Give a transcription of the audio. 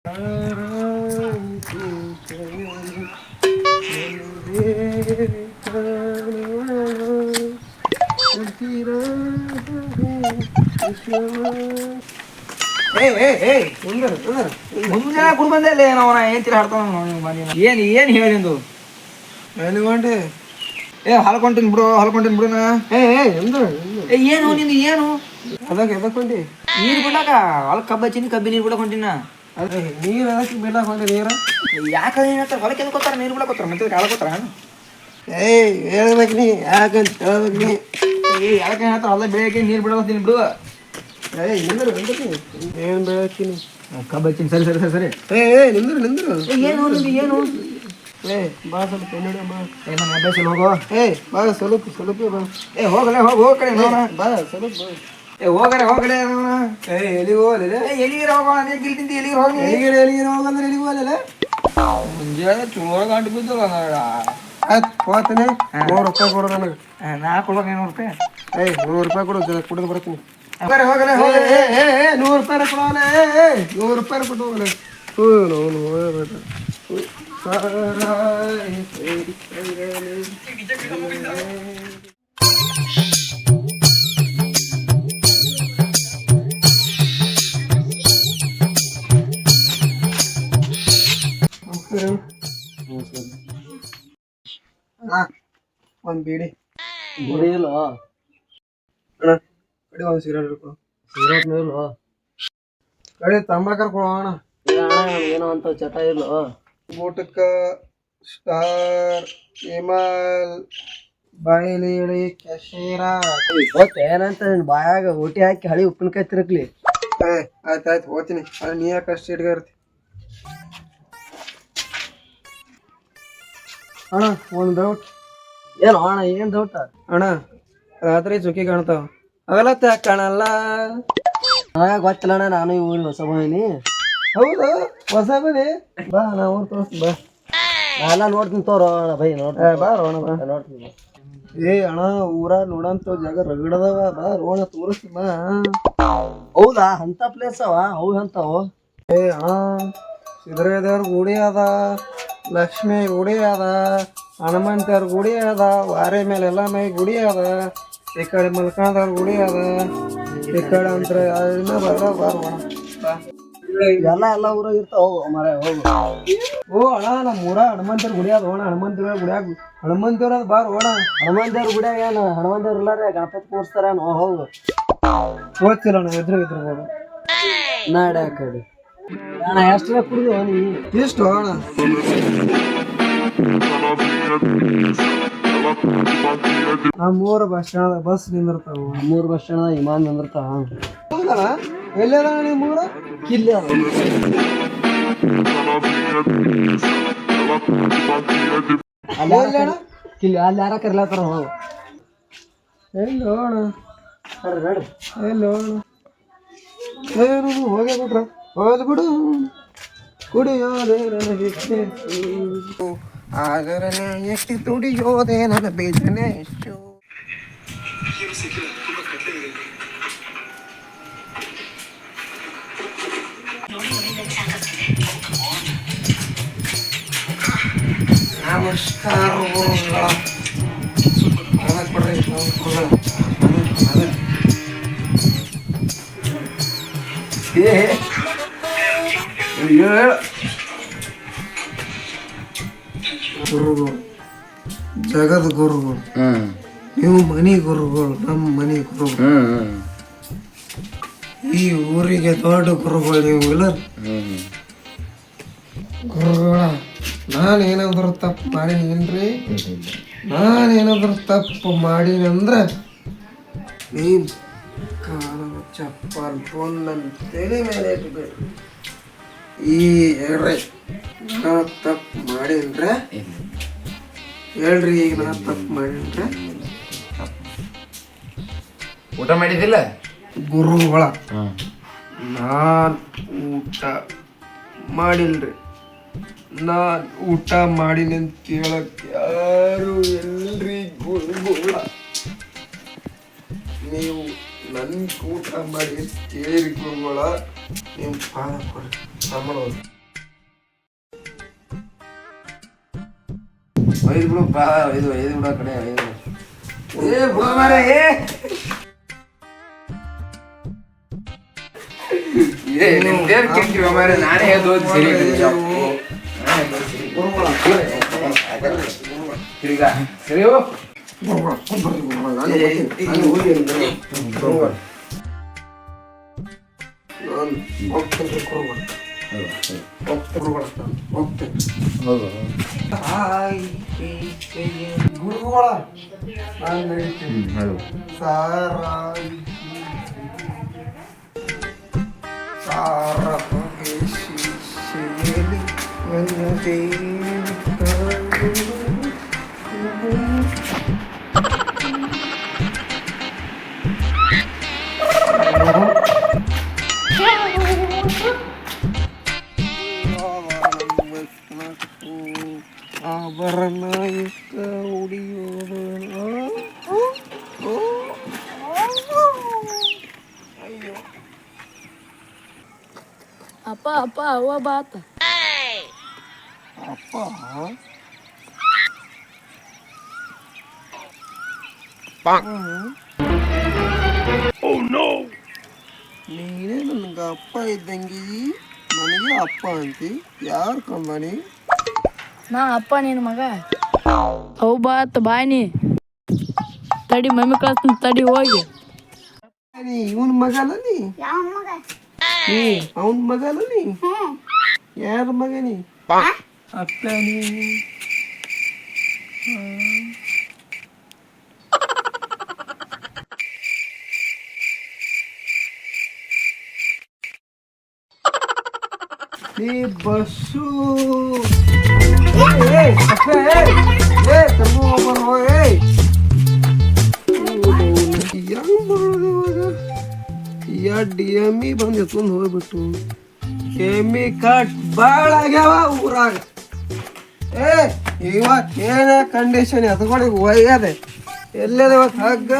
ಮುಂಜಾನೆ ಕುಡ್ ಬಂದೆ ನಾವು ಏನ್ ತೀರ ಹಾಡ್ತಾವ ಏನ್ ಏನ್ ಹೇಳಿಂದು ಎಲ್ಲಿಗೊಂಡೆ ಹೊಲ್ಕೊಂತೀನಿ ಬಿಡು ಬಿಡುನ ಏನು ನಿಂದು ಏನು ಅದಕ್ಕೆ ಎದಕ್ಕೊಂಡಿ ನೀರ್ ಬಿಡಾಕ ಹೊಲ ಕಬ್ಬಿ ನೀರ್ ಬಿಡಕ್ ಹೊಂಟಿನ ಅದೇ ನೀರು ಅದಕ್ಕೆ ಬಿಡಕ್ಕೆ ಹೊಂಟೆ ನೀರು ಯಾಕೆ ಹೇಳ್ತಾರೆ ಹೊಲಕ್ಕೆ ಎದಕ್ಕೋತಾರ ನೀರ್ ಬಿಡಕೋತಾರ ಮತ್ತೆ ಕಾಳಕೋತಾರ ಹೇಳ್ಬೇಕು ನೀ ಯಾಕಂತ ಹೇಳ್ಬೇಕು ನೀ ಯಾಕೆ ಹೇಳ್ತಾರ ಹೊಲ ಬೆಳಗ್ಗೆ ನೀರ್ ಬಿಡೋತೀನಿ ಬಿಡು ನಿಂದ್ರು ಏನು ಬೆಳಕಿನಿ ಕಬ್ಬಿ ಸರಿ ಸರಿ ಸರಿ ಸರಿ ನಿಂದ್ರು ಏನು ನಿಂದು ಏನು ಬಾ ಸ್ವಲ್ಪ ಕನ್ನಡ ಬಾ ನನ್ನ ಅಭ್ಯಾಸ ಹೋಗೋ ಬಾ ಸ್ವಲ್ಪ ಬಾ ಹೋಗಲೇ ಹೋಗೋ ಕಡೆ ನೋಡ ಬಾ ಸ್ವಲ್ಪ ಬಾ ಹೋಗಲೇ ಎಲ್ಲಿಗೆ ಹೋಗಲಿಲ್ಲ ಎಲ್ಲಿಗೆ ಹೋಗೋಣ ಗಿಲ್ತಿಂತ ಎಲ್ಲಿಗೆ ಹೋಗಿ ಎಲ್ಲಿಗೆ ಹೋಗಂದ್ರೆ ಎಲ್ಲಿಗೆ ಹೋಗಲಿಲ್ಲ ಮುಂಜಾನೆ ಚೂರ ಗಂಟು ಬಿದ್ದಲ್ಲ ಆಯ್ತು ಹೋಗ್ತೀನಿ ₹100 ಕೊಡು ನನಗೆ ನಾ ಕೊಡ್ಬೇಕು ₹100 ₹100 ಕೊಡು ಕುಡಿದು ಬರ್ತೀನಿ ಹೋಗಲೇ ₹100 ಕೊಡೋಣ ₹100 ಕೊಟ್ಟು ಹೋಗಲೇ ಅವನು ಹೋಗಬೇಡ ಒಂದು ಬೀಡಿ ಇಲ್ಲ ಅಣ್ಣ ಕಡೆ ಒಂದು ಸಿಗರೇಟ್ ಇಟ್ಕೊ ಸಿಗರೇಟ್ ಇಲ್ಲ ಕಡೆ ತಂಬಾಕರ್ ಕೊಡೋಣ ಏನೋ ಅಂತ ಚಟ ಇಲ್ಲ ಊಟಕ್ಕ ಸ್ಟಾರ್ ಹಿಮಾಲ್ ಬಾಯಿಲಿ ಕ್ಯಾಶೀರ ಗೊತ್ತ ಏನಂತ ನಿನ್ ಬಾಯಾಗ ಊಟಿ ಹಾಕಿ ಹಳಿ ಉಪ್ಪಿನಕಾಯಿ ತಿರುಗ್ಲಿ ಆಯ್ತು ಹೋಗ್ತೀನಿ ಅದು ನೀ ಯಾಕೆ ಅಷ್ಟು ಇಟ್ಕ ಇರ್ತಿ ಅಣ್ಣ ಒಂದು ಡೌಟ್ ಏನು ಅಣ್ಣ ಏನ್ ಡೌಟ ಅಣ್ಣ ರಾತ್ರಿ ಚುಕ್ಕಿ ಕಾಣ್ತಾವ ಅವೆಲ್ಲ ಕಾಣಲ್ಲ ಗೊತ್ತಿಲ್ಲ ಅಣ್ಣ ನಾನು ಈ ಊರಿಗೆ ಹೊಸ ಬಂದೀನಿ ಹೌದು ಹೊಸ ಬನ್ನಿ ಬಾ ನಾ ಊರು ತೋರಿಸ್ತೀನಿ ಬಾ ನಾನೆಲ್ಲ ನೋಡ್ತೀನಿ ತೋರೋ ಅಣ್ಣ ಬೈ ಬಾ ರೋಣ ಬಾ ನೋಡ್ತೀನಿ ಅಣ್ಣ ಊರ ನೋಡಂತ ಜಾಗ ರಗಡದವ ಬಾ ರೋಣ ತೋರಿಸ್ತೀನಿ ಬಾ ಹೌದಾ ಅಂತ ಪ್ಲೇಸ್ ಅವ ಅವು ಅಂತಾವು ಅಣ್ಣ ಸಿದ್ದರಾಯದೇವ್ರ ಗುಡಿ ಅದ ಲಕ್ಷ್ಮಿ ಗುಡಿ ಅದ ಹನುಮಂತವ್ರ ಗುಡಿ ಅದ ವಾರೆ ಮೇಲೆಲ್ಲ ಮೈ ಗುಡಿ ಅದ ಈ ಕಡೆ ಮಲ್ಕಾಣದವ್ರ ಗುಡಿ ಅದ ಈ ಕಡೆ ಅಂತರ ಬಾರೋಣ ಎಲ್ಲ ಊರಾಗ ಇರ್ತಾವ ಮರ ಹೋಗು ಓ ಅಣ್ಣ ನಮ್ಮ ಊರ ಹನುಮಂತವ್ರ ಗುಡಿ ಅದ ಹೋಣ ಹನುಮಂತವ್ರ ಗುಡಿಯಾಗ ಹನುಮಂತವ್ರ ಅದ ಬಾರ ಹೋಣ ಹನುಮಂತವ್ರ ಗುಡಿಯಾಗ ಏನು ಹನುಮಂತವ್ರ ಇಲ್ಲಾರೆ ಗಣಪತಿ ಕೂರಿಸ್ತಾರ ಹೋಗು ಓದ್ತಿಲ್ಲ ಅಣ್ಣ ಎದುರು ಹೋಗ ನಾಡ ಕಡೆ ಅಣ್ಣ ಎಷ್ಟು ಕುಡಿದು ನೀ ಎಷ್ಟು ಅಣ್ಣ ಆ 3 ಬಸ್ ಸ್ಟ್ಯಾಂಡ್ ಬಸ್ ನಿಂದಿರ್ತಾವ 3 ಬಸ್ ಸ್ಟ್ಯಾಂಡ್ ವಿಮಾನ ನಿಂದಿರ್ತಾವ ಎಲ್ಲದ ನಿಮ್ಮ ಕಿಲ್ಲಿ ಕಿಲ್ಲಿ ಅಲ್ಲಿ ಯಾರ ಕರ್ಲಾತಾರ ಹೋಗು ಎಲ್ಲಿ ಹೋಗೋಣ ನಡ್ರಿ ಎಲ್ಲಿ ಹೋಗೋಣ ಹೋಗೇ ಬಿಟ್ರ ಹೋದ್ ಬಿಡು ಕುಡಿಯೋದೇ ನನಗೆ ಆದರೆ ಎಷ್ಟು ದುಡಿಯೋದೇ ನನ್ನ ಬೇಜನೆ ಎಷ್ಟು ನಮಸ್ಕಾರ ಗುರುಗಳು ಜಗದ ಗುರುಗಳು ನೀವು ಮನಿ ಗುರುಗಳು ನಮ್ಮ ಮನಿ ಗುರುಗಳು ಈ ಊರಿಗೆ ದೊಡ್ಡ ಗುರುಗಳು ನೀವು ಇಲ್ಲ ಗುರುಗಳ ನಾನೇನಾದ್ರು ತಪ್ಪು ಮಾಡೀನಿ ನಾನೇನಾದ್ರು ತಪ್ಪು ಮಾಡೀನಿ ಅಂದ್ರೆ ನೀವು ಕಾಲ ಚಪ್ಪಲ್ ಫೋನ್ ನನ್ನ ತಲೆ ಮೇಲೆ ಇಟ್ಬೇಡ್ರಿ ಈ ಹೇಳ್ರಿ ನಾ ತಪ್ಪು ಮಾಡೀನ್ರೆ ಹೇಳ್ರಿ ಈಗ ನಾ ತಪ್ಪು ಮಾಡೀನ್ರೆ ಊಟ ಮಾಡಿದಿಲ್ಲ ಗುರುಗಳ ನಾನು ಊಟ ಮಾಡಿಲ್ರಿ ನಾನು ಊಟ ಮಾಡೀನಿ ಅಂತ ಕೇಳಕ್ಕೆ ಯಾರು ಎಲ್ರಿ ಗುರುಗಳ ನೀವು ನನ್ನ ಊಟ ಮಾಡಿ ಕೇಳಿರಿ ಗುರುಗಳ ನೀವು ಪಾದ ಕೊಡ್ರಿ ಸಂಬಳ ಒಯ್ದು ಬಿಡು ಬಾ ಒಯ್ದು ಬಿಡೋ ಕಡೆ ಏ ಬಿಡೋ ಮಾರೇ ನಿಮ್ದೇನು ಕೇಳ್ತೀವ ಮಾರೇ ನಾನೇ ಹೇಳ್ದೋದು ಸರಿ ತಿರ್ಗ ಸರಿ ಆಭರಣಯುಕ್ತ ಉಡಿಯೋದು ಅಪ್ಪ ಅಪ್ಪ ಅವ್ವ ಬಾತ ಅಪ್ಪ ನೀನೇ ನನಗೆ ಅಪ್ಪ ಇದ್ದಂಗಿ ನನಗೆ ಅಪ್ಪ ಅಂತಿ ಯಾರು ಕಂಬನಿ ನಾ ಅಪ್ಪ ನಿನ್ನ ಮಗ ಅವು ಬಾತ ಬಾಯ್ನಿ ತಡಿ ಮಮ್ಮಿ ಕಳ್ಸ್ತೀನಿ ತಡಿ ಹೋಗಿ ನೀ ಇವನ್ ಮಗಲ್ಲ ನೀ ಅವನ್ ಮಗಲ್ಲ ನೀ ಯಾರ ಮಗ ನೀ ಅಪ್ಪ ನೀ ನೀ ಬಸ್ಸು ಹೆಂಗ್ ಮಾಡೋದು ಇವಾಗ ಡಿ ಎಮ್ಮಿ ಬಂದು ಎತ್ಕೊಂಡು ಹೋಗ್ಬಿಟ್ಟು ಎಮ್ಮಿ ಕಟ್ ಬಾಳ ಆಗ್ಯಾವ ಊರಾಗ ಇವಾಗ ಏನ ಕಂಡೀಷನ್ ಎತ್ಕೊಂಡು ಒಯ್ಯದೆ ಎಲ್ಲದ ಇವತ್ತು ಹಗ್ಗ